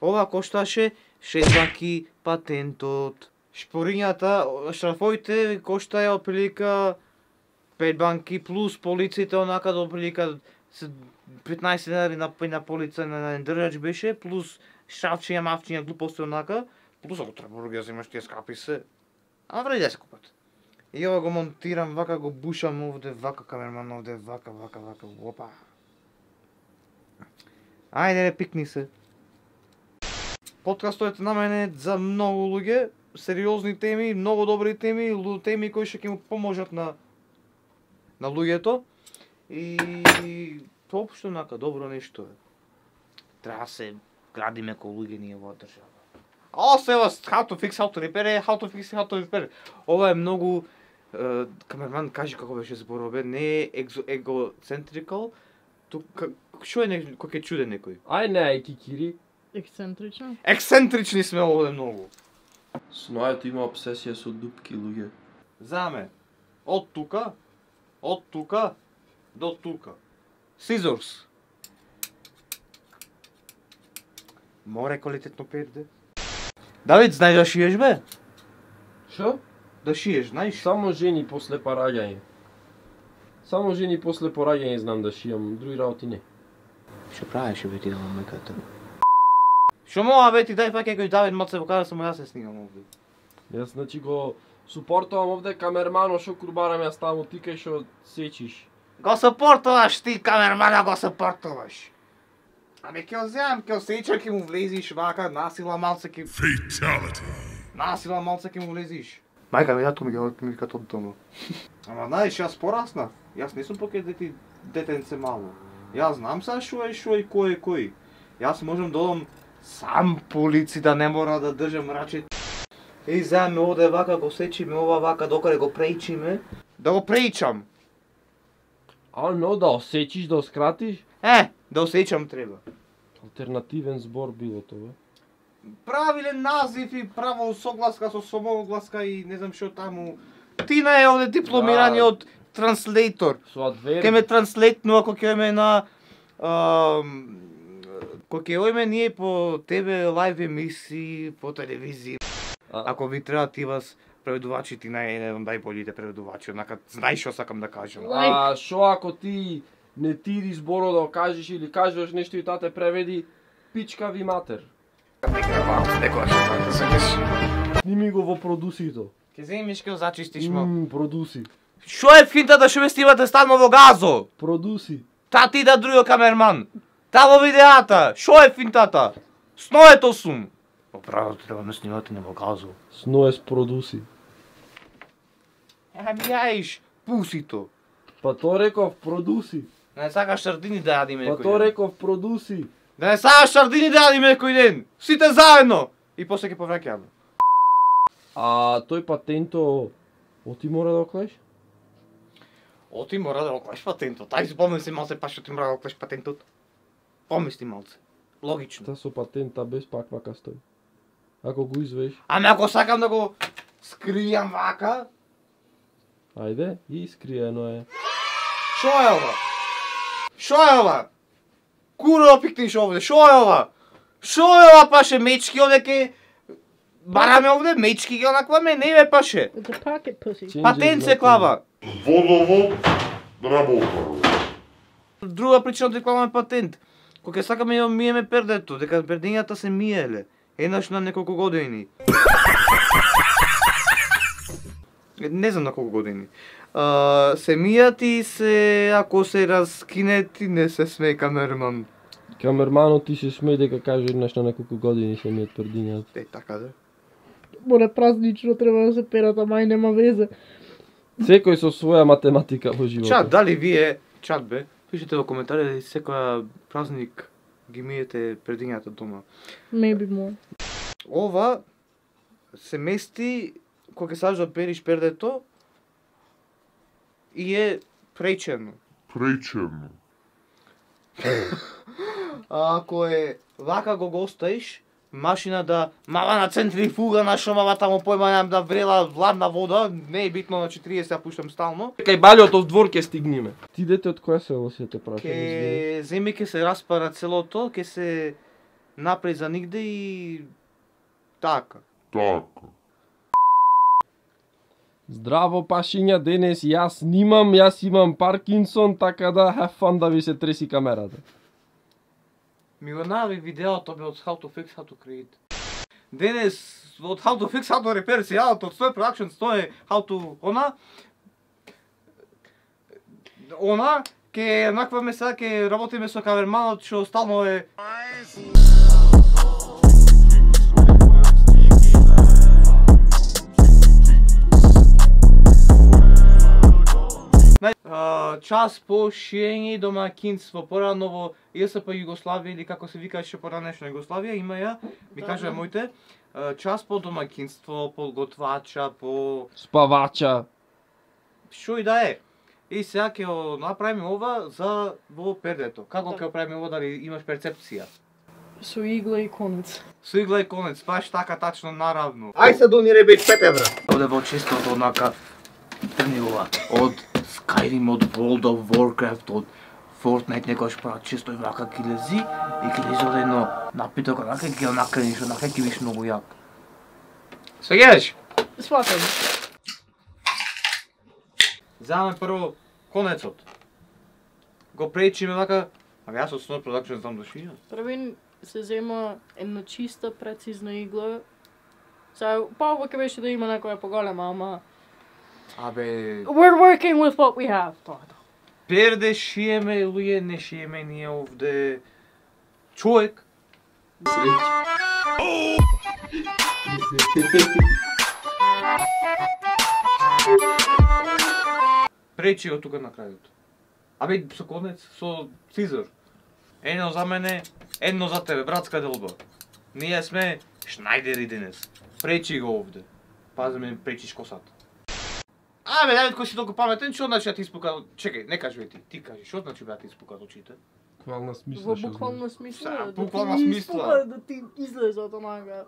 Ова кошташе 6 банки патентот. Шпорињата, штрафоите коштаја отприлика 5 банки плюс полиците онака до отприлика 15 денари на полица на држач беше, плюс шавчиња, мавчиња, глупости онака, плюс ако треба да ги земаш тие скапи се. Ама вреди да се купат. И ова го монтирам вака, го бушам овде вака, камерман овде вака, опа. Ајде не пикни се. Подкастот на мене за многу луѓе, сериозни теми, многу добри теми, теми кои ќе му поможат на луѓето. И општо онака добро нешто е. Треба се градиме ко луѓе ние во држава. Сега how to fix, how to repair, how to fix, how to repair. Ова е многу камерман, кажи како беше зборове, не е егоцентрикал. Што е кој ќе чуде некој? Не, кикири. Ексцентрично? Ексцентрични сме овде многу. Сноето има обсесија со дупки, луѓе. Заме, од тука до тука. Scissors. Море квалитетно перде. Давид, знаеш да шиеш, бе? Шо? Да шиеш, знаеш? Само жени после пораѓање. Само жени после пораѓање знам да шијам, други работи не. Што правиш, бе, ти на мајката? Што мога, бе, ти дај пак некој Давид малце во кара само јас се снимам овде. Јас значи го супортувам овде камермано, шо курбарам јас таму, ти кај шо сечиш. Го супортуваш ти, камермана, го супортуваш. Ами ќе оземам, ќе осечам, ќе му влезиш вака, насила малце ќе... Fatality. Насила малце ќе му влезиш. Мајка ми дату ми ги като од дома. Ама знаеш, јас пораснав. Јас не сум поке детенце мало. Јас знам са шо е кој е кој. Јас можам да одам сам по улици, да не мора да држам рачет. И земе оде вака, го сечиме ова вака, докаде го преичиме. Да го преичам. Да осечиш, да оскратиш? Да осечам треба. Алтернативен збор било тоа. Правилен назив и право согласка со самогласка и не знам што таму. Тина е овде дипломирани од транслейтор. Со адверб. Ке ме транслейтнува кој ќе ме на... кој ќе ојме ние по тебе лайв емисии, по телевизија. Ако ви треба ти вас преведувачи, ти еден најболите преведувачи, однака знаеш што сакам да кажам. Шо ако ти не тири зборо да кажеш или кажеш нешто и тате преведи, пичка ви матер. Сними го во продусито. Ке земиш ке зачистиш мо. Продуси. Шо е финтата што ме снимате стално во газо? Продуси. Та ти да друго камерман. Та во видеата. Шо е финтата? Сноето сум. Право треба ме снимате не во газо. Сноес продуси. Ами јаиш пусито. Па то реков продуси. Не сакаш сардини да јадиме некој ден. Па то реков продуси. Да не сакаш сардини да јадиме некој ден. Сите заедно. И после ќе повраќаме. Тој патенто, оти мора да оклеш? Оти мора да оклеш патентот. Ај помисли малце па што ти мора да оклеш патентот. Помисли малце. Логично. Та со патента без пак вака стои. Ако го извеш. Ами ако сакам да го скријам вака. Ајде, и скриено е. Шо е ова? Шо е ова? Куро пикниш овде, шо е ова? Шо е ова паше мечки овде ке... Бараме овде мечки ги онакваме, не ме паше. Патент се клава. Водовод работа. Друга причина да клаваме патент. Кога ќе сакаме да миеме пердето, дека пердењата се миеле. Еднаш на неколку години. Не знам на колку години. Се мијат и се, ако се раскинет и не се смее камерман. Камерманот ти се смее дека каже еднаш на неколку години се мијат пердињата. Така да. Море празнично треба да се перат, ама и нема везе. Секој со своја математика во животот. Чат, дали вие, чат бе, пишете во коментари дали секоја празник ги миете пердињата дома. Maybe more. Ова се мести кога сакаш да периш пердето и е пречено. Пречено. Ако е вака го оставиш, машина да мава на центрифуга на шумава таму појма да врела владна вода, не е битно на 40 ја пуштам стално. Кај балиот од двор ќе стигнеме. Ти дете од која село си те праша? Ке земи ке се распара целото, ке се напред за нигде и така. Така. Здраво пашиња, денес јас имам Паркинсон, така да have fun да ви се треси камерата. Ми го нави видеото бе од How to Fix, How to Create. Денес од How to Fix, How to Repair се јават од Stoje Productions, Stoje How to она ке накваме сега ке работиме со каверманот што стално е час по шиење и домаќинство. Порано во ЈСП Југославија или како се викаше поранешна Југославија, има ја, ми кажа моите, час по домаќинство, по готвача, по Спавача. што и да е. И сега ќе го направиме ова за во пердето. Како ќе го правиме ова дали имаш перцепција? Со игла и конец. Со игла и конец, баш така тачно наравно. Ај се донира беј 5 евра. Овде во честото однака тренирува од Skyrim, од World of Warcraft, од Fortnite некојаш прават често и вака ки лези и ки лези од едно напиток, онака ки го накрениш, онака ки биш многу јак. Свеѓаш? Сватам. Земаме прво конецот. Го пречиме вака, а јас од Stoje Productions знам да шијам. Првин се зема една чиста, прецизна игла. Сега, повеќе беше да има некоја поголема, ама Абе, we're working with what we have. перде шиеме, луѓе, не шиеме ние овде. Човек. Пречи го тука на крајот. Абе, со конец, со цизор. Едно за мене, едно за тебе, братска делба. Ние сме Шнајдери денес. Пречи го овде. Пази ме, пречиш косата. Абе, Давид, кој си толку паметен, што значи да ти испука... Чекај, не кажи ти, ти кажи, што значи да ти испукаат очите? Буквална смисла. Во буквална смисла, Са, да буквална ти смисла. испука, да ти излезат онака.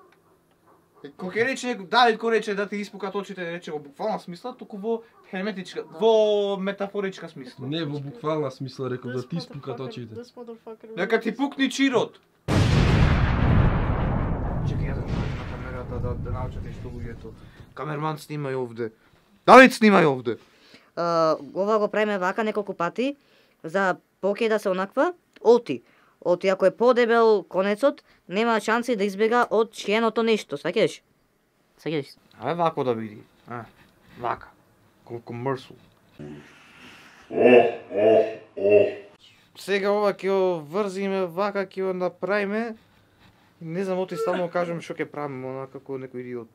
Кој ќе рече некој, Давид кој рече да ти испукаат очите, не рече во буквална смисла, туку во херметичка, во метафоричка смисла. Не во буквална смисла, реков да ти испукат очите. This motherfucker. Нека ти пукни чирот. Чекај ја да ми на камерата да научат нешто луѓето. Камерман снимај овде. Давид снимај овде. Ова го правиме вака неколку пати за поќе да се онаква оти. Оти ако е подебел конецот, нема шанси да избега од шиеното нешто, сваќаш? Сваќаш? Абе вако да биди. Вака. Комерсал. Сега ова ќе го врзиме вака, ќе го направиме. Не знам, оти стално кажам што ќе правиме, онака како некој идиот.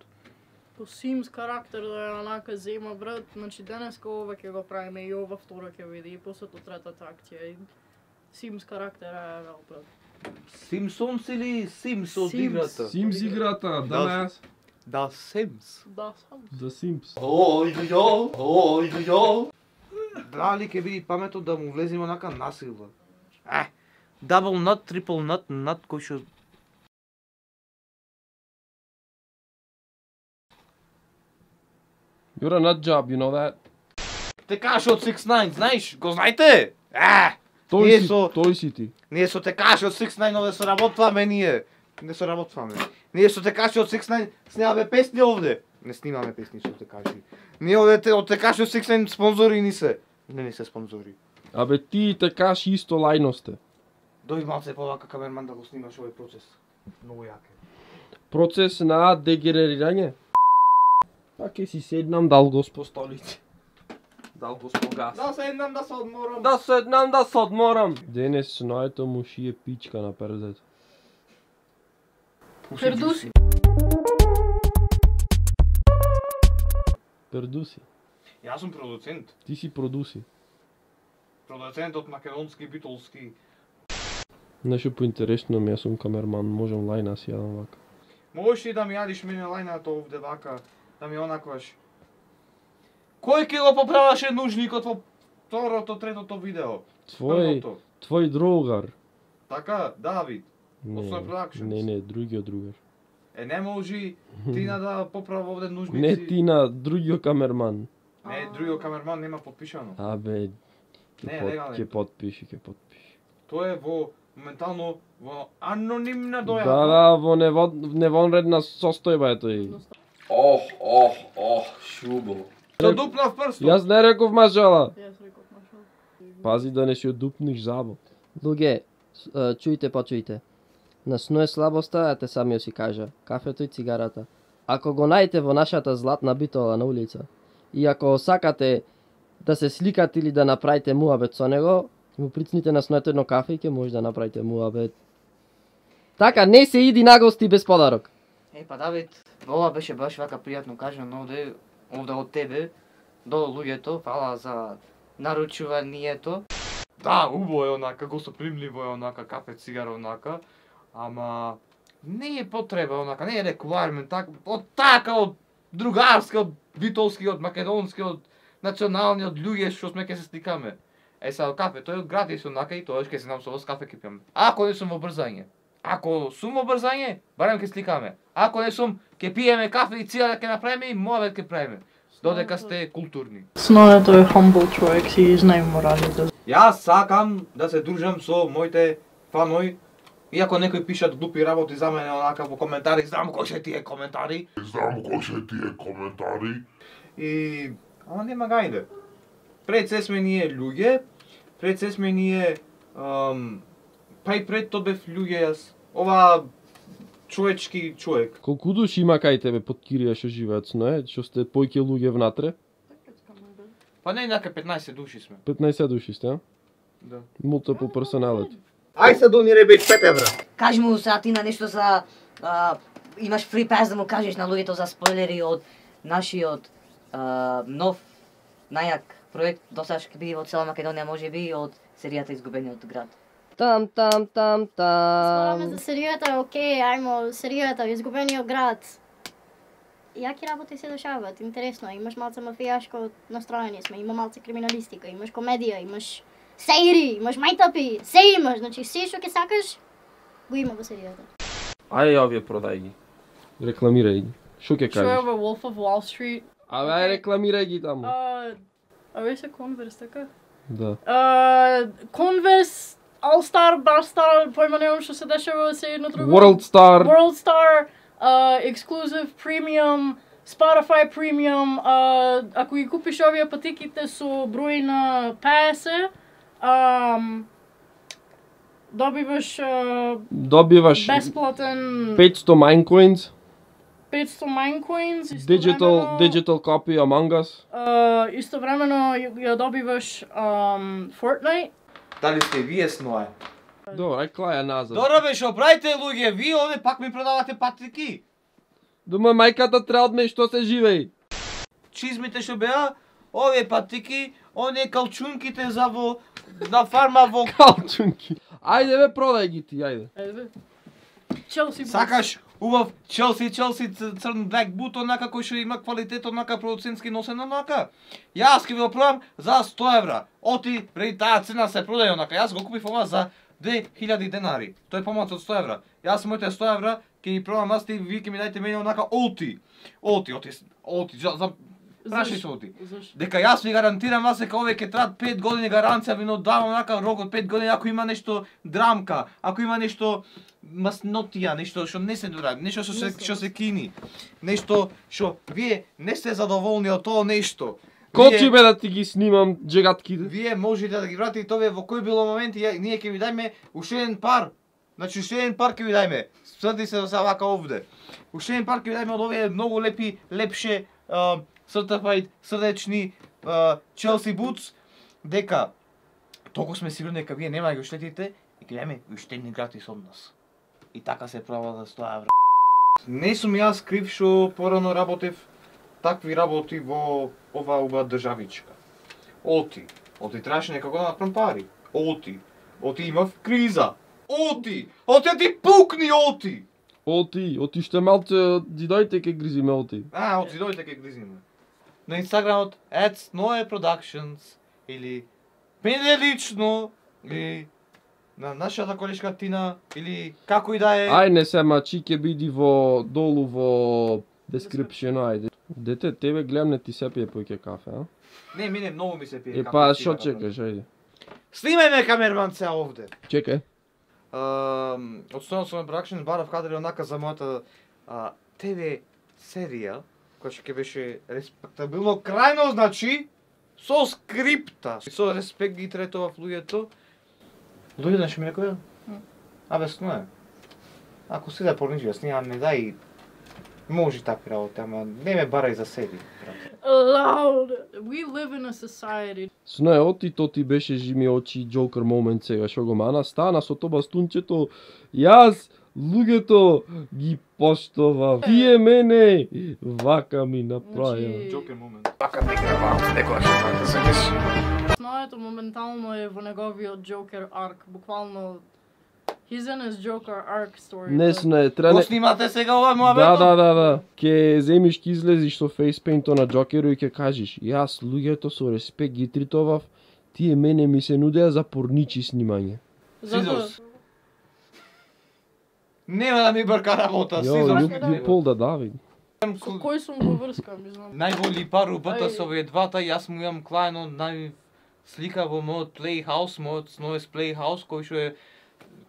По Sims карактер да е онака зема брат, значи денеска ова ќе го правиме и ова втора ќе види и после третата акција. Sims карактер е вел брат. Симпсонс или Симс од Sims. играта? Sims играта, Да. данас. Да, Симс. Да, сам. The Sims. Дали ќе биде паметно да му влеземе онака насила. Double nut, triple nut, кој што... You're a nut job, you know that? Текаш од 6ix9ine, знаеш? Го знаете? Тој Ние си, со- тој си ти. Ние со Текаш од 6ix9ine овде соработваме ние. Не соработваме. Ние со Текаши од 6ix9ine снимаме песни овде. Не снимаме песни со Текаши. Ние овде од Текаши од 6ix9ine спонзори ни се. Не се спонзори. Абе ти и Текаши исто лајно сте. Дојди малце повака камерман да го снимаш овој процес. Многу јаке. Процес на дегенерирање. Па ке си седнам дал госпо столици. Дал госпо газ. Да седнам да се одморам. Да седнам да се одморам. Денес најто му шие пичка на пердето. Пердуси. Пердуси. Јас сум продуцент. Ти си продуси. Продуцент од македонски битолски. Нешто поинтересно ми, јас сум камерман, можам лајна си јадам вака. Можеш ли да ми јадиш мене лајната овде вака, да ми онакваш? Кој ќе го поправаше нужникот во второто, третото видео? Првото. Твој другар. Така, Давид. Не, Stoje Productions. не, другиот другар. Не може Тина да поправа овде нужници. Не ти на другиот камерман. Не, другиот камерман нема подпишано. Абе, Не, легално е ќе тоа. потпиши. Тоа е во моментално во анонимна дојава. Да, во невонредна состојба е тој. Шубо. Со дупнав прстот. Јас не реков мажала. Јас реков машал. Пази да не си одупниш забот. Луѓе, чујте, почујте. На сно е слабоста, ја те самиот си кажа. Кафето и цигарата. Ако го најдете во нашата златна битола на улица, и ако сакате да се сликате или да направите муабет со него, му прицните на сноето едно кафе и ќе може да направите муабет. Така, не се иди на гости без подарок. Па Давид, ова беше баш вака пријатно кажано овде од тебе до луѓето, фала за наручуванието. Да, убаво е онака, гостопримливо е онака, кафе, цигара онака, ама не е потреба онака, не е реквирмент, од другарски, од битолски, од македонски, од национални, од луѓе што сме ке се стикаме. Сега кафе, тој од градис онака и тоа ќе се нам со вас кафе ќе пијам. Ако не сум во брзање. Ако сум во брзање, барем ќе сликаме. Ако не сум, ќе пиеме кафе и цигара ќе направиме и муабет ќе правиме. Додека сте културни. Сноето е humble човек, си знае моралите. Јас сакам да се дружам со моите фанои. Иако некои пишат глупи работи за мене онака во коментари, знам кои се тие коментари. И ама нема гајде. Пред се сме ние луѓе, пред се сме ние па и пред тоа бев луѓе јас. Ова човечки човек. Колку души има кај тебе под кирија што живеат сное, што сте појќе луѓе внатре? Па не инака 15 души сме. 15 души сте, а? Да. Multiple personality. Ај се донирай бе 5 евра. Кажи му сега ти на нешто за имаш фри пас да му кажеш на луѓето за спойлери од нашиот нов најак проект досаш ќе биде во цела Македонија, можеби од серијата Изгубениот град. Там. Спораме за серијата, окей, ајмо, серијата, Изгубениот град. Јаки работи се дешаваат, интересно, имаш малце мафијашко настроение сме, има малце криминалистика, имаш комедија, имаш сеири, имаш мајтапи, се имаш, значи се што ќе сакаш, го има во серијата. Ајде ја овие продај ги. Рекламирај ги. Што ќе Што е кажеш? во Wolf of Wall Street? Абе, ајде рекламирај ги таму. А беше Converse, така? Да. Converse, All Star, Bar Star, појма немам што се дешава се едно друго. World Star. World Star, Exclusive Premium, Spotify Premium, ако ги купиш овие патиките со број на PS, добиваш бесплатен 500 Minecoins, 500 Minecoins, digital copy Among Us. Истовремено ја добиваш Fortnite. Дали сте вие сное? Добро, ај клаја назад. Добро бе, што правите луѓе, вие овде пак ми продавате патики. Дома мајката треба од мене што се живеи. Чизмите што беа, овие патики, оние калчунките за во на фарма во Калчунки. Ајде бе, продај ги ти, ајде. Ајде. Челси. Сакаш убав Челси црн black boot онака кој што има квалитет онака продуцентски носен онака. Јас ќе ви го продам за 100 евра. Оти преди таа цена се продај онака. Јас го купив ова за 2000 денари. Тој е помалку од 100 евра. Јас моите 100 евра ќе ги продам аз и вие ќе ми дајте мене онака Оти, за прашај се Оти. Дека јас ви гарантирам вас дека овие ќе траат 5 години гаранција, ви давам онака рок од 5 години ако има нешто драмка, ако има нешто маснотија, нешто што не се доради, нешто што се кини, нешто што вие не сте задоволни од тоа нешто. Кочи бе да ти ги снимам джегатките. Вие можете да ги вратите овие во кој било момент и ние ќе ви дајме уште еден пар. Значи уште еден пар ќе ви дајме. Срди се за вака овде. Уште еден пар ќе ви дајме од овие многу лепше certified срдечни Chelsea boots, дека толку сме сигурни дека вие нема да ги оштетите и ќе дајме уште еден гратис од нас. И така се права за 100 евра. Не сум јас крив што порано работев такви работи во ова убава државичка. Оти требаше некако да направам пари. Оти имав криза. Оти ти пукни Оти. Оти ще малце дидојте ке гризиме Оти. Од дидојте ке гризиме. На Инстаграмот @snoe_productions или мене лично или на нашата колешка Тина или како и да е. Ај не се мачи ќе биди во долу во description, ајде. Дете, тебе гледам не ти се пие појќе кафе, а? Не, мене многу ми се пие кафе. Па, шо чекаш, ајде. Снимај ме камерман се овде. Чекај. од Stones on Production барав кадри онака за мојата ТВ серија, која ќе беше респектабилно крајно, значи, со скрипта. Со респект ги третував луѓето. Луѓето нешто ми рекоја? Абе, сное. Ако си да порничи, јас немам не дај, може такви работи, ама не ме барај за себе. Loud. We live in a society. Сное, оти то ти беше жими очи Joker момент сега, шо го мана, стана со то бастунчето, јас луѓето ги поштовав. Тие мене вака ми направија. Joker момент. Вака не грабам, некоја што така се беше. Сноето моментално е во неговиот Joker arc, буквално he's in his Joker arc story. Не, Сное, Го трene... снимате сега ова моја Да. Ке земиш, ке излезиш со фейспейнто на Джокеру и ке кажеш, јас луѓето со респект ги тритовав, тие мене ми се нудеа за порничи снимање. Сизорс. Нема да ми брка работа, Ја, Сизорс. you pulled a David. Со кој сум го врскам, не знам. Најголи пару бата Ај. со овие двата, јас му имам клајно слика во мојот Playhouse, мојот Snows Playhouse, кој што е,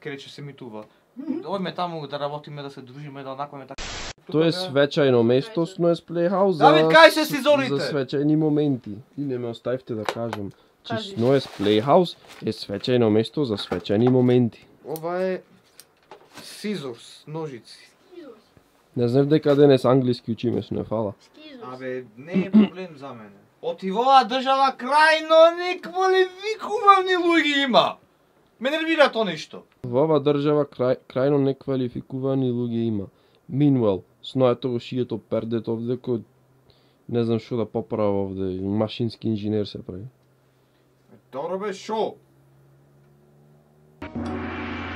ке рече се митува. Ојме таму да работиме, да се дружиме, да онако така. Тоа е свечајно место, Snows Playhouse за, Давид, кај се сизорите? за свечајни моменти. И не ме оставите да кажам, че Кажи. Snows Playhouse е свечајно место за свечајни моменти. Ова е Сизорс, ножици. Не знам дека денес англиски учиме, не фала. Абе, не е проблем за мене. Оти во оваа држава крајно неквалификувани луѓе има. Ме нервира тоа нешто. Во оваа држава крајно неквалификувани луѓе има. Meanwhile, Сноето го шието пердет овде кој не знам што да поправи овде, машински инженер се прави. Добро бе, шо?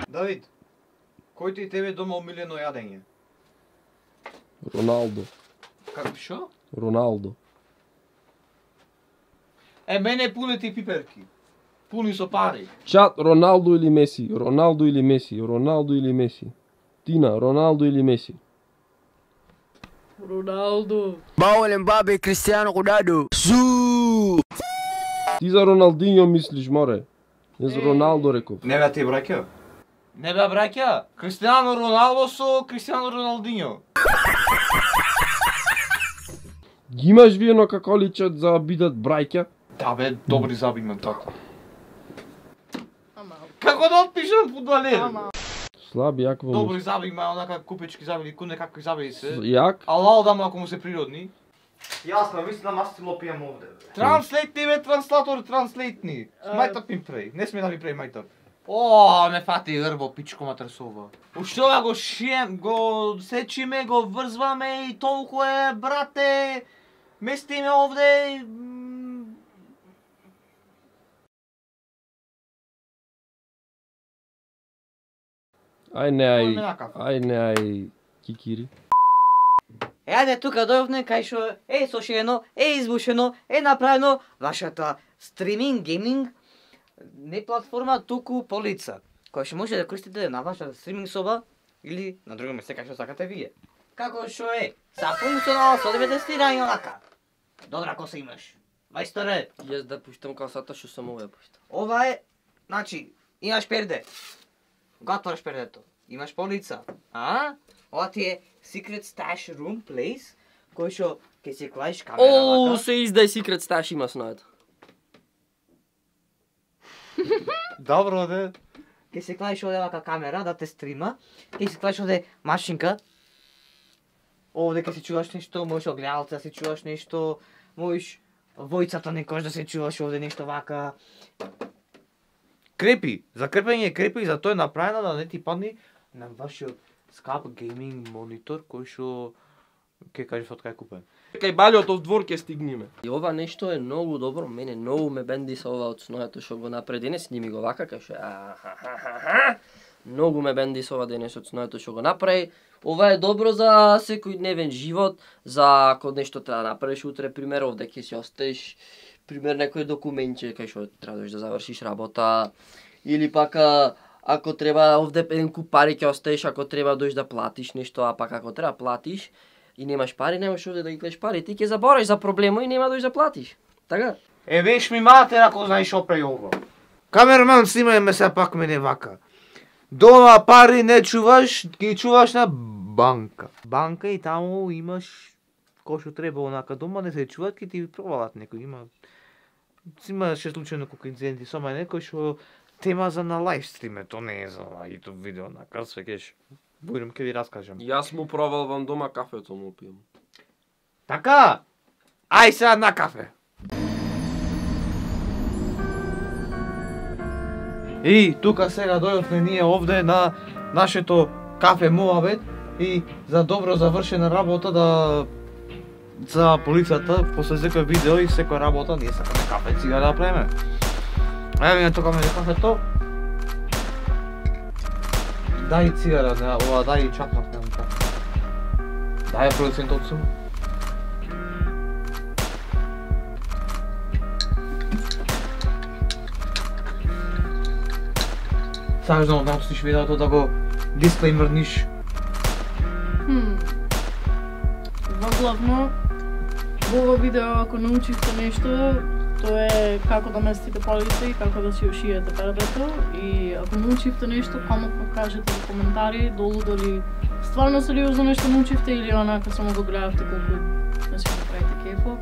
Давид, кој ти тебе дома омилено јадење? Роналдо. Како шо? Роналдо. Мене пуни ти пиперки. Пуни со пари. Чат, Роналдо или Меси? Роналдо или Меси? Роналдо или Меси? Тина, Роналдо или Меси? Роналдо. Баулен бабе Кристијано Ronaldo. Ти за Роналдиньо мислиш, море? Не за Роналдо реков. Не бе ти браќа? Не бе браќа? Кристијано Роналдо со Кристијано Роналдиньо. Ги имаш вие на како личат за бидат браќа? Да бе, добри заби имам така. Ама, Како да отпишам фудбалер? ама. Слаби, јак во Добри заби има, онака купечки заби или куне какви заби се. Јак? Алал дам ако му се природни. Јас ме мислам, аз ти лопијам овде. Транслейтни бе, транслатор, транслейтни. Мајтап ми преј, не сме да ми преј мајтап. О, ме фати грбо, пичко матресова. Ушто го шием, го сечиме, го врзваме и толку е, брате. Местиме овде. Ај не, ај, кикири. Ејде тука дојавне кај што е сошиено, е избушено, е направено вашата стриминг, гейминг, не платформа, туку полица, која што може да користите на вашата стриминг соба или на друго место кај што сакате вие. Како што е, са функционално со тестирање онака. Добра коса имаш. Мајсторе, Јас да пуштам косата што само ја пуштам. ова е, значи, имаш перде. Го отвориш пердето. Имаш полица. Ова ти е Secret Stash Room Place, кој што ќе си клаиш камера О, вака. се издај секрет сташ има сноето. Добро, де. Ќе се клаиш овде вака камера да те стрима, ќе се клаиш овде машинка. Овде ќе се чуваш нешто, можеш огледалце да се чуваш нешто, можеш војцата некојаш да се чуваш овде нешто вака. Крепи, за крепење крепи, за тоа е направено да не ти падне на вашиот скап гейминг монитор кој што ќе кажеш од кај купен. Кај балиотов двор ќе стигнеме. И ова нешто е многу добро, мене многу ме бенди со ова од сноето што го направи денес, сними го вака, кај што многу ме бенди со ова денес од сноето што го направи. Ова е добро за секој дневен живот, за ако нешто треба да направиш утре, пример, овде ќе си оставиш, пример, некој документче кај што треба да завршиш работа, или пак ако треба овде еден куп пари ќе оставиш, ако треба дојдеш да платиш нешто, а пак ако треба платиш и немаш пари, немаш овде да ги клеш пари, ти ќе заборавиш за проблемот и нема дојдеш да платиш. Така? Веш ми матер ако знаеш опре ова. Камерман, снимај ме се пак мене вака. Дома пари не чуваш, ги чуваш на банка. Банка и таму имаш кој што треба онака. Дома не се чуваат, ки ти провалат некој. Имаше случајно колку инциденти со мене некој што тема за на лайв стриме, то не е за YouTube видео на крсве кеш. Будем ке ви раскажам. Јас му провалвам дома кафето му пијам. Така! Ај сега на кафе! И тука сега дојавме ние овде на нашето кафе Муабет и за добро завршена работа за полицијата после секој видео и секоја работа ние сакаме кафе цигара да правиме. Еве тука ме кафето. Дај цигара, ова дај чакнат на кафе. Дај продуцентот сум. Сакаш да натусниш видеото да го дисклеймерниш? Главно, во ова видео ако научивте нешто, тоа е како да местите полица и како да си ушиете пердето. И ако научивте нешто, комотно кажете во коментари долу дали стварно сериозно нешто научивте или онака само го гледавте колку не си го правите кефо.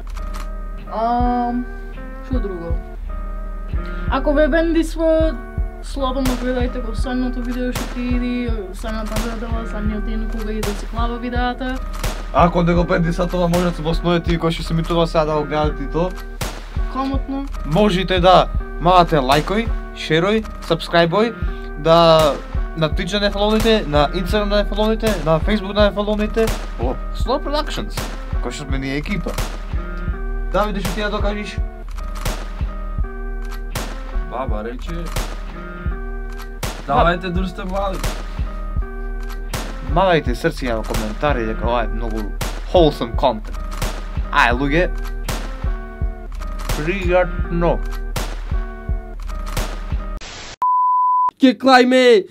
Шо друго? Ако ве бендисва, слободно гледајте го сенното видео што ти иди, сената недела, сенниот ден кога и да се клава видеата. Ако не го бендиса тоа може да се посмоете и кој што се митува сега да го гледате и тоа. Комотно. Можете да мавате лајкој, шерој, сабскрајбој, да на Twitch да не фоловните, на Instagram да не фоловните, на Facebook да не фоловните. Slow Productions, кој што сме ние екипа. Давиде, што ти да докажеш? Баба рече... Давајте држте млади. Мавајте срција во коментари дека ова е многу wholesome content. Ај, луѓе. Пријатно. Ке клајме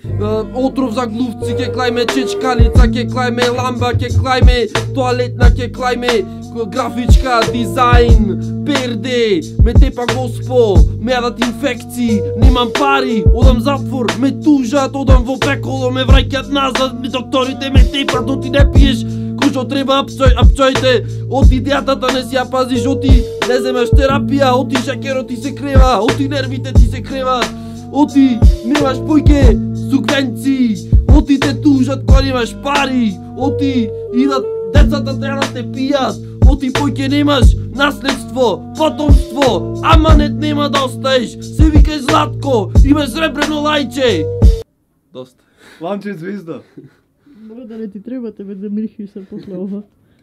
отров за глувци, ке клајме чечканица, ке клајме ламба, ке клајме тоалетна, ке клајме графичка, дизајн, перде, ме тепа госпо, ме јадат инфекции, немам пари, одам затвор, ме тужат, одам во пеколо, ме враќат назад, докторите ме тепат, оти не пиеш, кој што треба апчојте, оти дијатата не си ја пазиш, оти не земеш терапија, оти шекерот ти се крева, оти нервите ти се креват, оти немаш појке суквенци, оти те тужат кога немаш пари, оти идат децата треба да те пијат, оти појке немаш наследство, потомство, аманет нема да оставиш, се викаш Златко, имаш сребрено лајче. Доста. Ламче звезда. Добро да не ти треба тебе да миришиш се после ова.